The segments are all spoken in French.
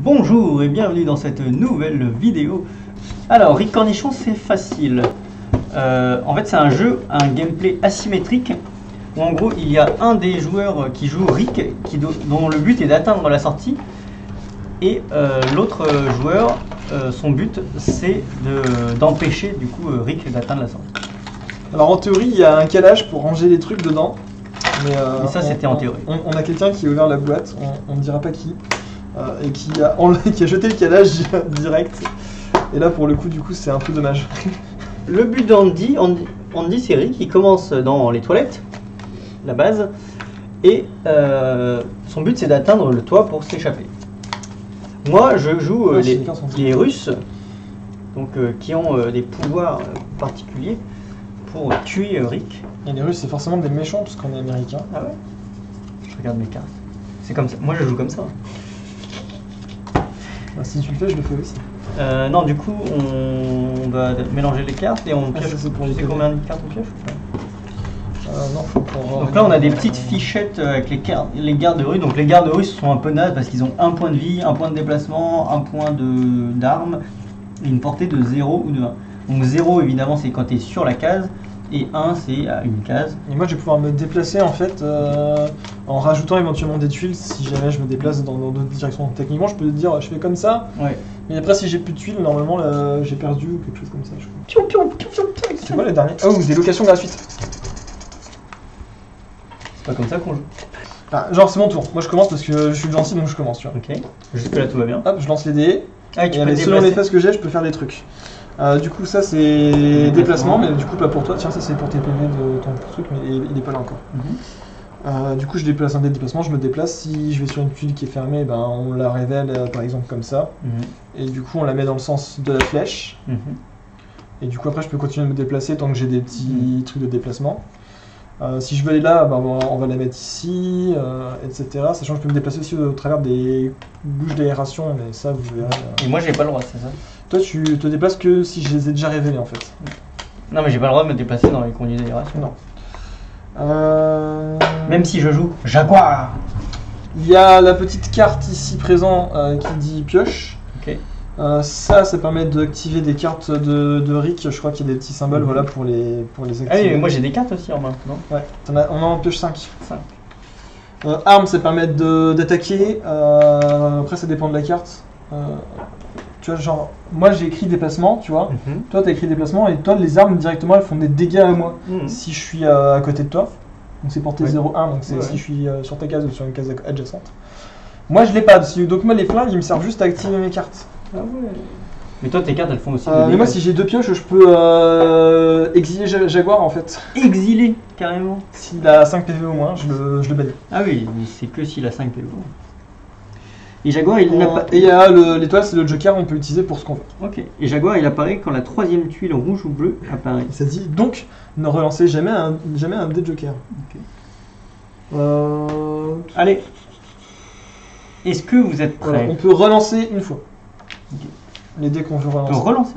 Bonjour et bienvenue dans cette nouvelle vidéo. Alors, Rick Cornichon, c'est facile. En fait, c'est un jeu, un gameplay asymétrique où en gros il y a un des joueurs qui joue Rick, dont le but est d'atteindre la sortie, et l'autre joueur, son but c'est d'empêcher du coup Rick d'atteindre la sortie. Alors en théorie, il y a un calage pour ranger les trucs dedans. Mais ça, c'était en théorie. On a quelqu'un qui a ouvert la boîte, on ne dira pas qui, et qui a jeté le calage direct. Et là, pour le coup, du coup, c'est un peu dommage. Le but d'Andy, c'est Rick, il commence dans les toilettes, la base, et son but c'est d'atteindre le toit pour s'échapper. Moi, je joue les Russes, donc, qui ont des pouvoirs particuliers pour tuer Rick. Et les Russes, c'est forcément des méchants parce qu'on est américains. Ah ouais? Je regarde mes cartes. C'est comme ça. Moi, je joue comme ça. Bah, si tu le fais, je le fais aussi. Non, du coup, on va mélanger les cartes et on pioche. C'est pour Tu sais combien de cartes on pioche? Non, faut qu'on... Donc là, on a des petites fichettes avec les gardes russes. Donc les gardes russes sont un peu nazes parce qu'ils ont un point de vie, un point de déplacement, un point d'arme et une portée de 0 ou de 1. Donc 0, évidemment, c'est quand tu es sur la case. Et 1, c'est à une case. Et moi, je vais pouvoir me déplacer en fait en rajoutant éventuellement des tuiles si jamais je me déplace dans d'autres directions. Techniquement, je peux te dire, je fais comme ça. Ouais. Mais après, si j'ai plus de tuiles, normalement, j'ai perdu ou quelque chose comme ça. Pion, pion, pion, pion, pion. C'est quoi les derniers? Oh, des locations gratuites. C'est pas comme ça qu'on joue. Ah, genre, c'est mon tour. Moi, je commence parce que je suis gentil, donc je commence, tu vois. Ok. Jusque là, tout va bien. Hop, je lance les dés. Ah, et tu et peux selon les phases que j'ai, je peux faire des trucs. Du coup, ça c'est déplacement, mais du coup pas pour toi. Tiens, ça c'est pour tes PV de ton truc, mais il est pas là encore. Du coup, je déplace un dé de déplacement, je me déplace. Si je vais sur une tuile qui est fermée, ben, on la révèle par exemple comme ça. Et du coup, on la met dans le sens de la flèche. Et du coup, après, je peux continuer de me déplacer tant que j'ai des petits trucs de déplacement. Si je veux aller là, ben, on va la mettre ici, etc. Sachant que je peux me déplacer aussi au travers des bouches d'aération, mais ça vous verrez. Et moi, j'ai pas le droit, c'est ça? Toi, tu te déplaces que si je les ai déjà révélés en fait. Non, mais j'ai pas le droit de me déplacer dans les conduits d'aération. Non. Même si je joue Jaguar. Il y a la petite carte ici présente qui dit pioche. Ok. Ça permet d'activer des cartes de Rick. Je crois qu'il y a des petits symboles voilà, pour les activer. Ah oui, mais moi j'ai des cartes aussi en main, non? Ouais, on en pioche 5. 5. Armes, ça permet d'attaquer. Après, ça dépend de la carte. Tu vois, genre, moi j'ai écrit déplacement, tu vois. Toi, t'as écrit déplacement et toi, les armes directement elles font des dégâts à moi si je suis à côté de toi. Donc c'est portée 0-1, donc c'est si je suis sur ta case ou sur une case adjacente. Moi je l'ai pas, donc moi les flingues ils me servent juste à activer mes cartes. Ah ouais. Mais toi tes cartes elles font aussi des mais dégâts. moi si j'ai 2 pioches, je peux exiler Jaguar en fait. Exiler carrément. S'il a 5 PV au moins, je le bannis. Ah oui, mais c'est que s'il a 5 PV. Et Jaguar il n'a pas. Et il y a l'étoile, c'est le joker, on peut l'utiliser pour ce qu'on veut. Ok. Et Jaguar il apparaît quand la troisième tuile rouge ou bleue apparaît. Ça dit donc ne relancez jamais un dé de joker. Ok. Allez. Est-ce que vous êtes prêts? On peut relancer une fois. Les dés qu'on veut relancer. On peut relancer?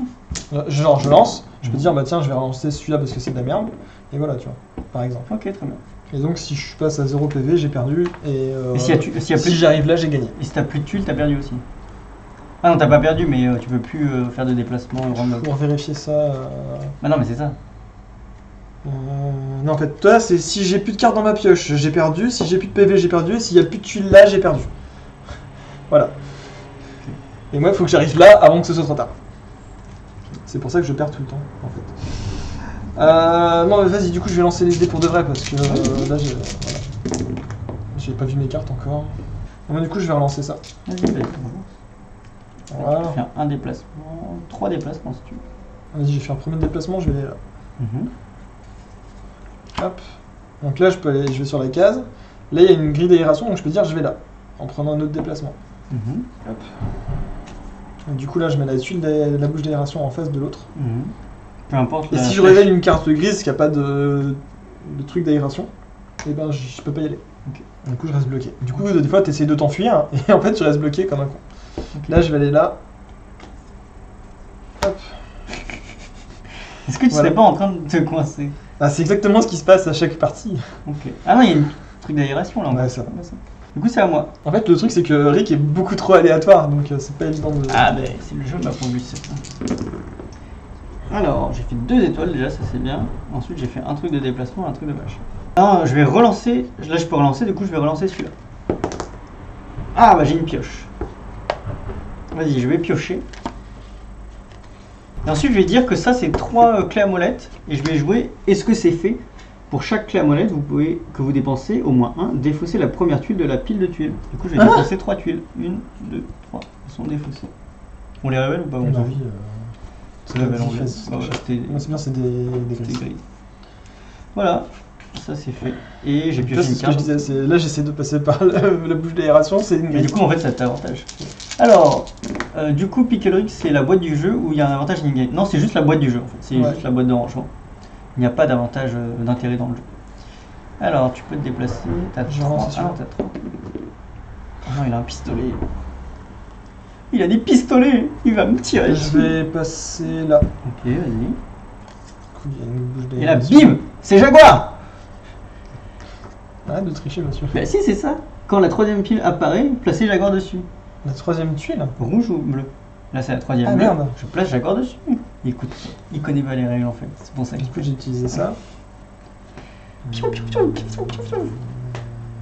Genre je lance, je peux dire bah tiens je vais relancer celui-là parce que c'est de la merde. Et voilà tu vois, par exemple. Ok, très bien. Et donc si je passe à 0 PV, j'ai perdu. Et si j'arrive là, j'ai gagné. Et si t'as plus de tuiles, t'as perdu aussi. Ah non, t'as pas perdu, mais tu peux plus faire de déplacement. Pour vérifier ça. Ah non, mais c'est ça. Non, en fait, toi, c'est si j'ai plus de cartes dans ma pioche, j'ai perdu. Si j'ai plus de PV, j'ai perdu. Et s'il y a plus de tuiles là, j'ai perdu. Voilà. Et moi, il faut que j'arrive là avant que ce soit trop tard. C'est pour ça que je perds tout le temps, en fait. Non, mais vas-y, du coup, je vais lancer les dés pour de vrai parce que là, j'ai pas vu mes cartes encore. Non, mais du coup, je vais relancer ça. Vas-y, voilà. Tu peux faire un déplacement, 3 déplacements si tu veux. Vas-y, j'ai fait un premier déplacement, je vais aller là. Hop. Donc là, je vais sur la case. Là, il y a une grille d'aération, donc je peux dire je vais là, en prenant un autre déplacement. Hop. Et du coup, là, je mets la tuile de la bouche d'aération en face de l'autre. Peu importe. Et si je révèle une carte grise qui n'a pas de truc d'aération, et ben je peux pas y aller. Okay. Du coup, je reste bloqué. Du coup, des fois, tu essaies de t'enfuir et en fait, tu restes bloqué comme un con. Okay. Là, je vais aller là. Hop. Est-ce que tu serais pas en train de te coincer? Ah, c'est exactement ce qui se passe à chaque partie. Ok. Ah non, il y a un truc d'aération là. Ouais, ça. Du coup, c'est à moi. En fait, le truc, c'est que Rick est beaucoup trop aléatoire, donc c'est pas évident de... Ah, ben, c'est le jeu m'a pondu, c'est ça. Alors, j'ai fait 2 étoiles déjà, ça c'est bien. Ensuite, j'ai fait un truc de déplacement, un truc de vache. Non, je vais relancer. Là, je peux relancer, du coup, je vais relancer celui-là. Ah, bah, j'ai une pioche. Vas-y, je vais piocher. Et ensuite, je vais dire que ça, c'est 3 clés à molette. Et je vais jouer est-ce que c'est fait. Pour chaque clé à molette, que vous dépensez au moins 1, défausser la première tuile de la pile de tuiles. Du coup, je vais défausser 3 tuiles. 1, 2, 3. Elles sont défaussées. On les révèle ou pas? Bah oui, c'est révèle, on fait. C'est bien, c'est des grises. Voilà, ça c'est fait. Et j'ai pioché c'est une ce que je carte. disais, là j'essaie de passer par la bouche d'aération, c'est une Mais du coup, en fait, ça t'avantage. Alors, du coup, Pickle Rick, c'est la boîte du jeu où il y a un avantage in-game. Non, c'est juste la boîte du jeu en fait. C'est juste la boîte de rangement. Il n'y a pas d'avantage d'intérêt dans le jeu. Alors, tu peux te déplacer. T'as 3. Ah, t'as 3. Oh non, il a un pistolet. Il a des pistolets. Il va me tirer. Je vais passer là. Ok, vas-y. Il y a une bouche Et là, d'aération. bim, c'est Jaguar. Arrête de tricher, monsieur. Bah si, c'est ça. Quand la 3ème pile apparaît, placez Jaguar dessus. La 3ème tuile. Rouge ou bleu? Là, c'est la 3ème. Ah merde. Je place Jaguar dessus. Écoute, il connaît pas les règles en fait. C'est pour ça Du coup, j'ai utilisé ça.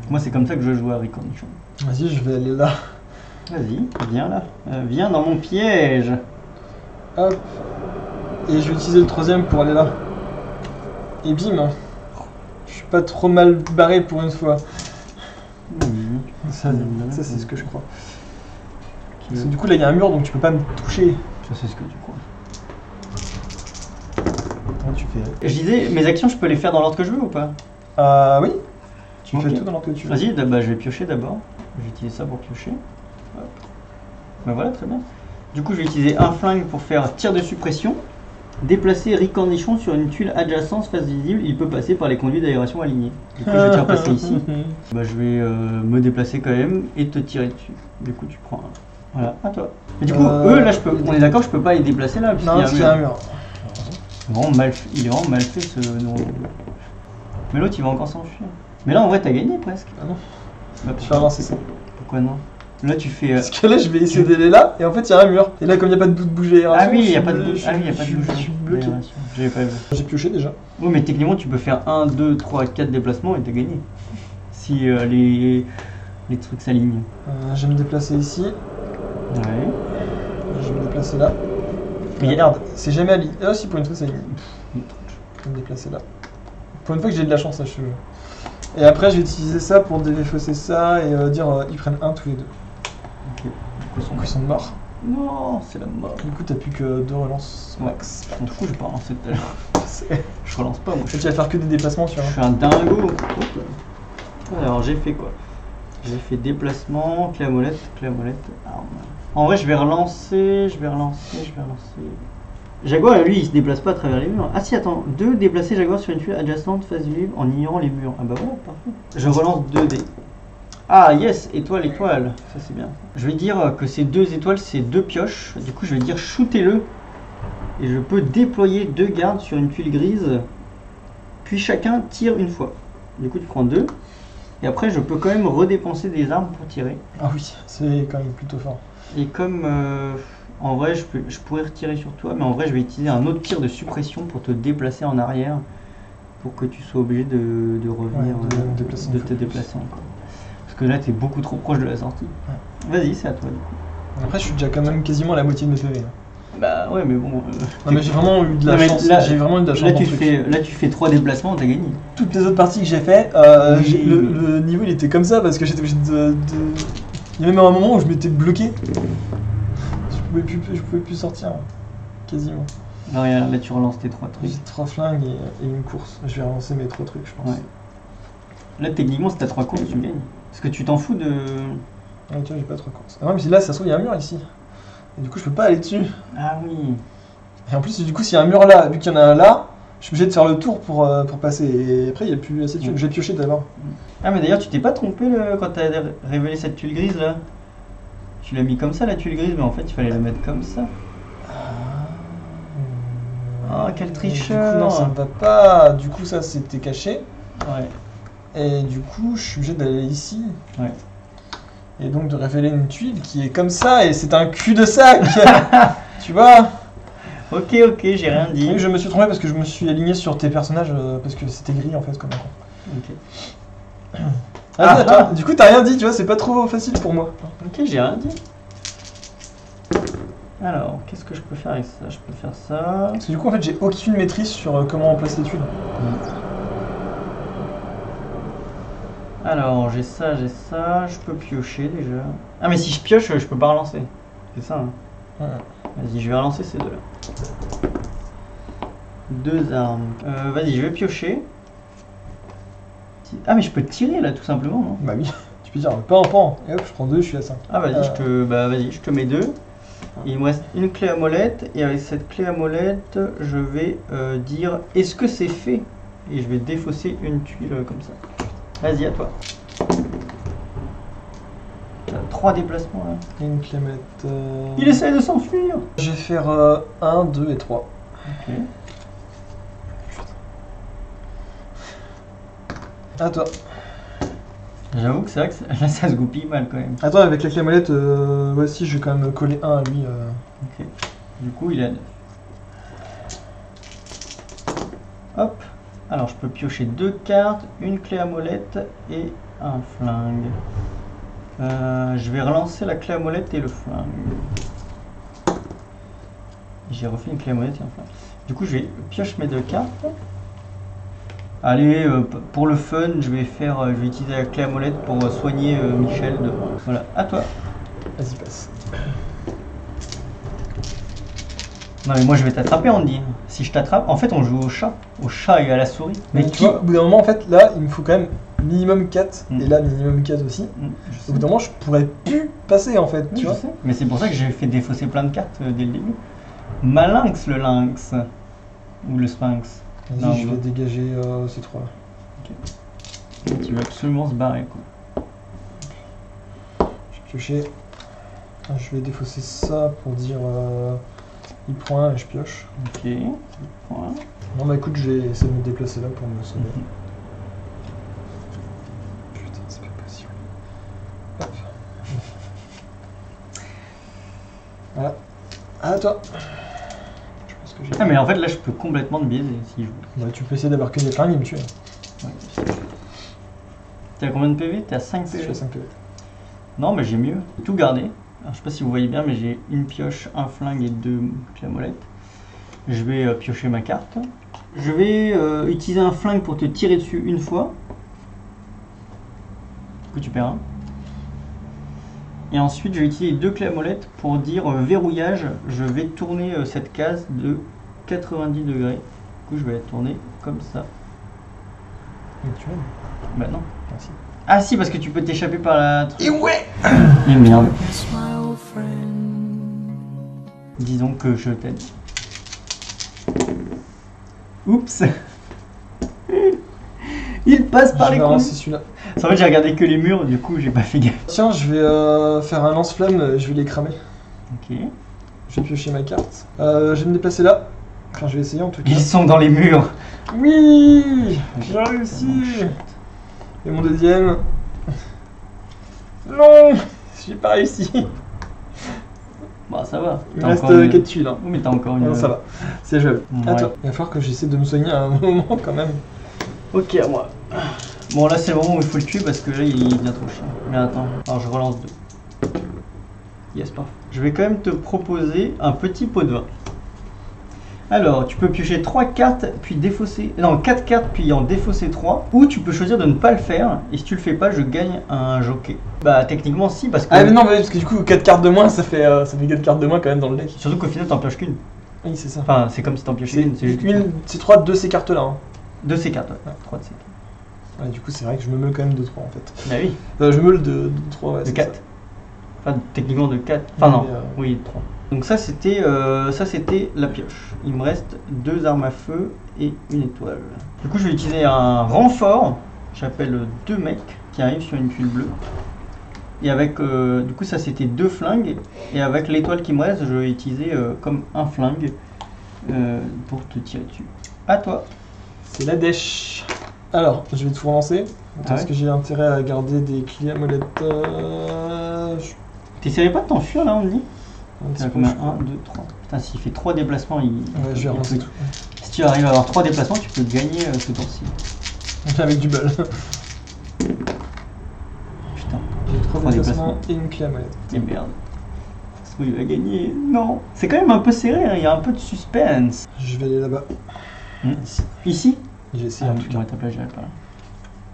Moi, c'est comme ça que je joue à Recondition. Vas-y, je vais aller là. Vas-y, viens là. Viens dans mon piège. Hop. Et je vais utiliser le 3ème pour aller là. Et bim. Je suis pas trop mal barré pour une fois. Ça c'est ce que je crois. Parce que du coup, là, il y a un mur, donc tu peux pas me toucher. Ça, c'est ce que tu crois. Comment tu fais? Je disais, mes actions, je peux les faire dans l'ordre que je veux ou pas? Oui. Tu Ok. fais tout dans l'ordre que tu veux. Vas-y, bah, je vais piocher d'abord. Je vais utiliser ça pour piocher. Hop. Bah voilà, très bien. Du coup, je vais utiliser un flingue pour faire tir de suppression. Déplacer Recondition sur une tuile adjacente face visible. Il peut passer par les conduits d'aération alignés. Du coup, je vais te repasser ici. Bah, je vais me déplacer quand même et te tirer dessus. Du coup, tu prends un. Voilà, à toi. Mais du coup, eux, là, on est d'accord, je peux pas les déplacer là. Non, parce qu'il y a un mur. Il est vraiment mal fait ce nom. Mais l'autre, il va encore s'enfuir. Mais là, en vrai, t'as gagné presque. Ah non. Bah, Je vais avancer ça. pourquoi non? Là, tu fais. Parce que là, je vais essayer d'aller là, et en fait, il y a un mur. Et là, comme il n'y a pas de bout de bouche d'aération. Ah oui, il n'y a je pas de suis bouche. Ah oui, il n'y a pas de bouche. Je suis bloqué. J'avais pas vu. J'ai pioché déjà. Oui, mais techniquement, tu peux faire 1, 2, 3, 4 déplacements et t'as gagné. Si les trucs s'alignent. Je vais me déplacer ici. Ouais. Je vais me déplacer là. Mais Merde, c'est jamais aligné. Ah si, pour une fois, c'est aligné. Je vais me déplacer là. Pour une fois que j'ai de la chance, là, je te jure. Et après, je vais utiliser ça pour défausser ça et dire ils prennent 1 tous les deux. Ok. Du coup, Ils sont morts. Non, c'est la mort. Du coup, t'as plus que 2 relances max. Du coup, je vais pas relancer tout à l'heure. Je relance pas, moi. Tu vas faire que des déplacements, tu Je vois. suis un dingo. Alors, j'ai fait quoi? J'ai fait déplacement, clé à molette, arme. En vrai, je vais relancer. Jaguar, lui, il se déplace pas à travers les murs. Ah si, attends. 2 déplacer Jaguar sur une tuile adjacente face du livre en ignorant les murs. Ah bah voilà, parfait. Je relance 2 dés. Ah yes, étoile, étoile. Ça c'est bien. Je vais dire que ces 2 étoiles, c'est 2 pioches. Du coup, je vais dire shootez-le. Et je peux déployer 2 gardes sur une tuile grise. Puis chacun tire une fois. Du coup, tu prends 2. Et après, je peux quand même redépenser des armes pour tirer. Ah oui, c'est quand même plutôt fort. Et comme en vrai, je pourrais retirer sur toi, mais en vrai, je vais utiliser un autre tir de suppression pour te déplacer en arrière. Pour que tu sois obligé de revenir, Ouais, de te déplacer encore. Parce que là, tu es beaucoup trop proche de la sortie. Ouais. Vas-y, c'est à toi du coup. Après, je suis déjà quand même quasiment à la moitié de mes PV. Bah ouais, mais bon. Non, mais j'ai vraiment eu de la chance. J'ai vraiment eu de la chance. Là, tu fais 3 déplacements, t'as gagné. Toutes les autres parties que j'ai fait, Oui. le niveau il était comme ça parce que j'étais obligé de. Il y a même un moment où je m'étais bloqué. Je pouvais plus sortir. Quasiment. Non, regarde, là, tu relances tes 3 trucs. J'ai 3 flingues et une course. Je vais relancer mes 3 trucs, je pense. Ouais. Là, techniquement, si t'as 3 courses, tu gagnes. Parce que tu t'en fous de. Ah, tu vois, j'ai pas 3 courses. Ah non, mais là, ça se trouve, il y a un mur ici. Et du coup, je peux pas aller dessus. Ah oui. Et en plus, du coup, s'il y a un mur là, vu qu'il y en a un là, je suis obligé de faire le tour pour passer. Et après, il n'y a plus assez de tuiles. J'ai pioché d'abord. Ah, mais d'ailleurs, tu t'es pas trompé quand t'as révélé cette tuile grise là? Tu l'as mis comme ça, la tuile grise, mais en fait, il fallait la mettre comme ça. Ah, quel tricheur! Du coup, non, ça ne va pas. Du coup, ça, c'était caché. Ouais. Et du coup, je suis obligé d'aller ici. Ouais. Et donc de révéler une tuile qui est comme ça, et c'est un cul de sac. Tu vois? Ok, j'ai rien dit. Oui, je me suis trompé parce que je me suis aligné sur tes personnages, parce que c'était gris en fait comme un con. Ok. Attends, du coup t'as rien dit, tu vois, c'est pas trop facile pour moi. Ok, j'ai rien dit. Alors, qu'est-ce que je peux faire avec ça? Je peux faire ça. Parce que du coup en fait j'ai aucune maîtrise sur comment on place les tuiles. Alors, j'ai ça, je peux piocher déjà. Ah, mais si je pioche, je peux pas relancer. C'est ça, hein. Ouais. Vas-y, je vais relancer ces deux-là. 2 armes. Vas-y, je vais piocher. Ah, mais je peux tirer là, tout simplement, non? Bah oui, tu peux dire pan, et hop, je prends 2, je suis à 5. Ah, vas-y, vas-y, je te mets 2. Il me reste une clé à molette, et avec cette clé à molette, je vais dire est-ce que c'est fait? Et je vais défausser une tuile comme ça. Vas-y, à toi. T'as 3 déplacements là. Et une clé à molette. Il essaye de s'enfuir. Je vais faire 1, 2 et 3. Ok. À toi. J'avoue que c'est vrai que là ça se goupille mal quand même. Attends, avec la clé à molette, voici, je vais quand même coller 1 à lui. Ok. Du coup, il a 9. Hop. Alors, je peux piocher 2 cartes, une clé à molette et un flingue. Je vais relancer la clé à molette et le flingue. J'ai refait une clé à molette et un flingue. Du coup, je vais piocher mes 2 cartes. Allez, pour le fun, je vais utiliser la clé à molette pour soigner Michel. Voilà, à toi. Vas-y, passe. Non mais moi je vais t'attraper Andy. Si je t'attrape, en fait on joue au chat et à la souris. Mais tu vois, au bout d'un moment, en fait, là, il me faut quand même minimum 4, Mm. et là, minimum 4 aussi. Je sais. Au bout d'un moment, je pourrais plus passer, en fait, Oui, tu je vois. sais. Mais c'est pour ça que j'ai fait défausser plein de cartes dès le début. Malinx le lynx. Ou le sphinx. Non, Vas-y, je vais bon. dégager ces 3 là. Tu veux absolument se barrer quoi. Je vais piocher. Je vais défausser ça pour dire il prend 1 et je pioche. Ok. Voilà. Non, bah écoute, je vais essayer de me déplacer là pour me sauver. Putain, c'est pas possible. Hop. Voilà. À toi. Je pense que j'ai. Ah mais en fait là je peux complètement te biaiser si je veux. Bah, tu peux essayer d'avoir que des flingues et me tuer. Ouais. T'es à combien de PV? T'es à 5 Je PV. suis à 5 PV. Non mais j'ai mieux. J'ai tout gardé. Alors, je sais pas si vous voyez bien mais j'ai une pioche, un flingue et 2 clés à molette. Je vais piocher ma carte. Je vais utiliser un flingue pour te tirer dessus une fois. Du coup tu perds un. Et ensuite je vais utiliser 2 clés à molette pour dire verrouillage. Je vais tourner cette case de 90 degrés. Du coup je vais la tourner comme ça. Mais tu m'aimes. Bah non. Merci. Ah si parce que tu peux t'échapper par la... Et ouais. Et merde. Disons que je t'aide. Oups. Il passe par Je les vais coins. lancer celui-là. En fait j'ai regardé que les murs, du coup j'ai pas fait gaffe. Tiens, je vais faire un lance-flamme, je vais les cramer. Ok. Je vais piocher ma carte. Je vais me déplacer là. Enfin, je vais essayer en tout cas. Ils sont dans les murs. Oui, j'ai réussi. Et mon deuxième. Non, j'ai pas réussi. Bah ça va. Il T'as me reste encore une- 4 tuiles. Hein. Oui mais t'as encore une... Non, ça va. C'est jouable. Ouais. À toi. Il va falloir que j'essaie de me soigner à un moment quand même. Ok à moi. Bon là c'est le moment où il faut le tuer parce que là il devient trop chiant. Mais attends, alors je relance 2. Yes, parfait. Je vais quand même te proposer un petit pot de vin. Alors, tu peux piocher 3 cartes, puis défausser... Non, 4 cartes, puis en défausser 3. Ou tu peux choisir de ne pas le faire, et si tu le fais pas, je gagne un jockey. Bah, techniquement, si, parce que... Ah, mais non, mais parce que du coup, 4 cartes de moins, ça fait 4 cartes de moins quand même dans le deck. Surtout qu'au final, t'en pioches qu'une. Oui, c'est ça. Enfin, c'est comme si t'en piochais une. C'est 3 de ces cartes là. Hein. De ces cartes, ouais. 3 de ces cartes. Ouais, du coup, c'est vrai que je me meule quand même de 3 en fait. Bah oui, Je me meule de 3, ouais. de c'est 4. ça. Enfin, techniquement de 4. Enfin, non, Mais, oui, 3. Donc ça c'était la pioche. Il me reste 2 armes à feu et une étoile. Du coup je vais utiliser un renfort. J'appelle 2 mecs qui arrivent sur une tuile bleue. Et avec du coup ça c'était 2 flingues. Et avec l'étoile qui me reste je vais utiliser comme un flingue pour te tirer dessus. À toi. C'est la dèche. Alors, je vais tout relancer. Ah Est-ce ouais. que j'ai intérêt à garder des clés à molette T'essaierais pas de t'enfuir là, on me dit? un petit T'as peu, combien je crois. 1, 2, 3. Putain, s'il fait 3 déplacements, il. Ouais, je vais relancer tout. Si tu arrives à avoir 3 déplacements, tu peux gagner ce tour-ci. Avec du bol. Putain, J'ai 3 Trois déplacements déplacements. et une clé à molette. et merde. Est-ce qu'il va gagner? Non. C'est quand même un peu serré, hein, il y a un peu de suspense. Je vais aller là-bas. Ici. Ici? J'ai essayé en tout cas. Ouais, ta place, j'irai pas là.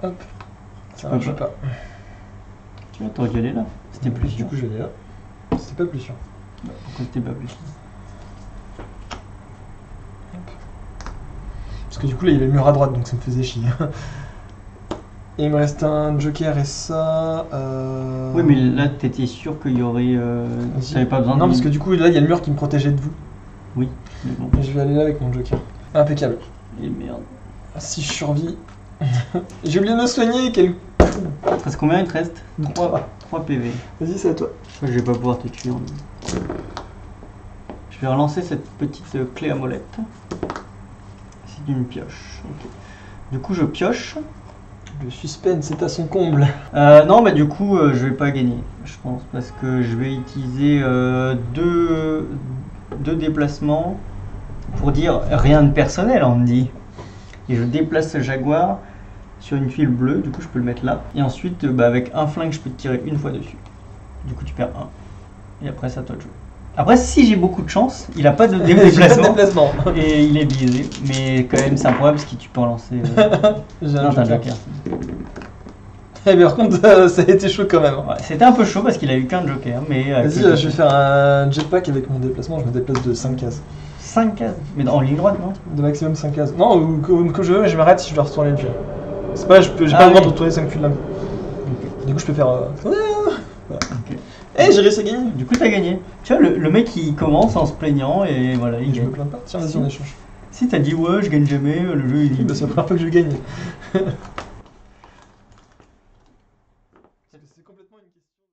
Hop. Ça peux marche pas. pas. Tu vois, t'aurais dû aller là. C'était plus Du sûr. coup, je vais aller là. C'était pas plus sûr. Bah, pourquoi c'était pas plus sûr? Parce que du coup, là, il y avait le mur à droite, donc ça me faisait chier. Et il me reste un joker et ça. Oui, mais là, t'étais sûr qu'il y aurait. Vas-y. T'avais pas besoin de. Non, parce que du coup, là, il y a le mur qui me protégeait de vous. Oui, mais bon. Et je vais aller là avec mon joker. Impeccable. Et merde. Si je survis. J'ai oublié de me soigner, quel. Il te reste combien? Il te reste 3 PV. Vas-y, c'est à toi. Je crois que je vais pas pouvoir te tuer. Je vais relancer cette petite clé à molette. C'est une pioche. Ok. Du coup, je pioche. Le suspense est à son comble. Non, mais du coup, je vais pas gagner, je pense, parce que je vais utiliser deux déplacements pour dire rien de personnel, on me dit. Et je déplace ce jaguar sur une tuile bleue, du coup, je peux le mettre là. Et ensuite, avec un flingue, je peux te tirer une fois dessus. Du coup, tu perds un. Et après, c'est à toi de jouer. Après, si j'ai beaucoup de chance, il a pas de J'ai pas de déplacement. déplacement. Et il est biaisé. Mais quand même, c'est un problème parce que tu peux en lancer. J'ai Non, un t'as un joker. joker. Eh bien, par contre, ça a été chaud quand même. Ouais, c'était un peu chaud parce qu'il a eu qu'un joker, mais... Vas-y, je vais faire un jetpack avec mon déplacement, je me déplace de 5 cases. 5 cases. Mais en ligne droite, non? De maximum 5 cases. Non, ou comme je veux, mais je m'arrête si je dois retourner le pied. C'est pas, j'ai pas Ah le droit oui. de retourner 5 culs de la main. Ok. Du coup, je peux faire. Ok. Eh, j'ai réussi à gagner. Du coup, t'as gagné. Tu vois, le mec il commence en se plaignant et voilà, il Je me gagne. plains pas. Tiens, vas-y, on échange. Si t'as dit ouais, je gagne jamais, le jeu il dit. Bah, c'est la première fois que je gagne. C'est complètement une question.